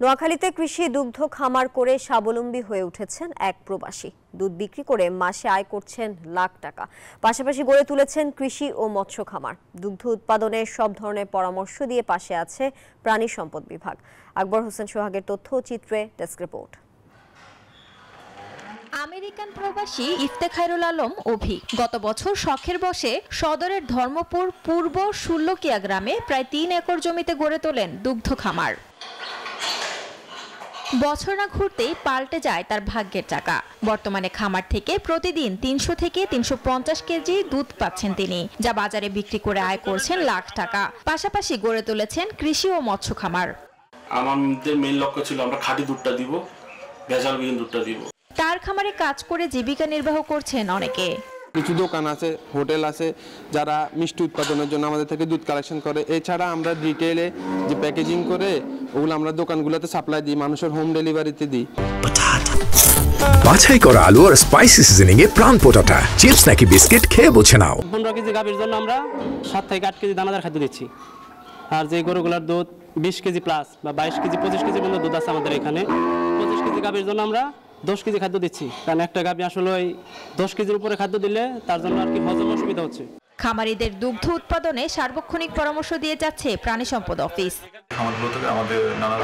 নোয়াখালীতে কৃষি দুগ্ধ খামার করে স্বাবলম্বী হয়ে উঠেছেন এক প্রবাসী। দুধ বিক্রি করে মাসে আয় করছেন লাখ টাকা। পাশাপাশি গড়ে তুলেছেন কৃষি ও মৎস্য খামার। দুগ্ধ উৎপাদনে সব ধরনের পরামর্শ দিয়ে পাশে আছে প্রাণী সম্পদ বিভাগ। আকবর হোসেন সোহাগের তথ্য চিত্রে ডেস্ক রিপোর্ট। আমেরিকান প্রবাসী ইফতেখারুল আলম অভি গত বছর শখের বসে সদরের ধর্মপুর পূর্ব ষোলকিয়া গ্রামে প্রায় ৩ একর জমিতে গড়ে তোলেন দুগ্ধ খামার। বছর না ঘুরতেই পাল্টে যায় তার ভাগ্যের চাকা। বর্তমানে খামার থেকে প্রতিদিন ৩০০ থেকে ৩৫০ কেজি দুধ পাচ্ছেন তিনি, যা বাজারে বিক্রি করে আয় করছেন লাখ টাকা। পাশাপাশি গড়ে তুলেছেন কৃষি ও মৎস্য খামার। আমাদের মেইন লক্ষ্য ছিল আমরা খাঁটি দুধটা দিব, ভেজালবিহীন দুধটা দিব। তার খামারে কাজ করে জীবিকা নির্বাহ করছেন অনেকে। কিছু দোকান আছে, হোটেল আছে যারা মিষ্টি উৎপাদনের জন্য আমাদের থেকে দুধ কালেকশন করে। এছাড়া আমরা রিটেলে যে প্যাকেজিং করে ওগুলো আমরা দোকানগুলোতে সাপ্লাই দিই, মানুষের হোম ডেলিভারিতে দিই। বাছাই করা আলু আর স্পাইসি সিজনিং এ প্রাণ পোটাটা চিপস নাকি বিস্কিট খেয়ে বুঝে নাও। 15 কেজি গাভীর জন্য আমরা 7 থেকে 8 কেজি দানাদার খাদ্য দিচ্ছি। আর যে গরুগুলোর দুধ 20 কেজি প্লাস বা 22 কেজি 25 কেজি পর্যন্ত দুধ আছে আমাদের এখানে। 25 কেজি গাভীর জন্য আমরা 10 কেজি খাদ্য দিচ্ছি, কারণ একটা গাভী আসলে 10 কেজির উপরে খাদ্য দিলে তার জন্য আর কি হজম অসুবিধা হচ্ছে। খামারিদের দুগ্ধ উৎপাদনে সার্বক্ষণিক পরামর্শ দিয়ে যাচ্ছে প্রাণী সম্পদ অফিস। খামারগুলো থেকে আমাদের নানা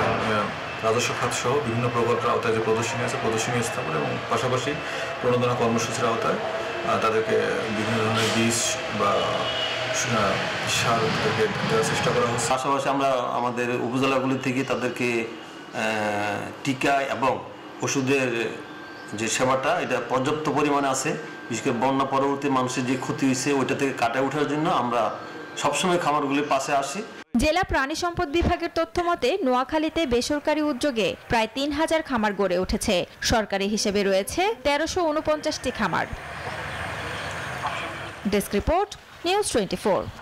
রাজস্ব খাত সহ বিভিন্ন প্রকল্পের আওতায় যে প্রদর্শনী আছে, প্রদর্শনী স্থাপন এবং পাশাপাশি প্রণোদনা কর্মসূচির আওতায় তাদেরকে বিভিন্ন ধরনের বীজ বা সার দেওয়ার চেষ্টা করা হচ্ছে। পাশাপাশি আমরা আমাদের উপজেলাগুলি থেকে তাদেরকে টিকা এবং ওষুধের যে সেবাটা এটা পর্যাপ্ত পরিমাণে আছে। বিশেষ করে বন্যা পরবর্তী মানুষের যে ক্ষতি হয়েছে ওইটা থেকে কাটায় ওঠার জন্য আমরা সবসময় খামারগুলির পাশে আসি। জেলা প্রাণী সম্পদ বিভাগের তথ্য মতে নোয়াখালীতে বেসরকারি উদ্যোগে প্রায় 3000 খামার গড়ে উঠেছে। সরকারি হিসেবে রয়েছে 1349টি খামার। Desk report, news 24।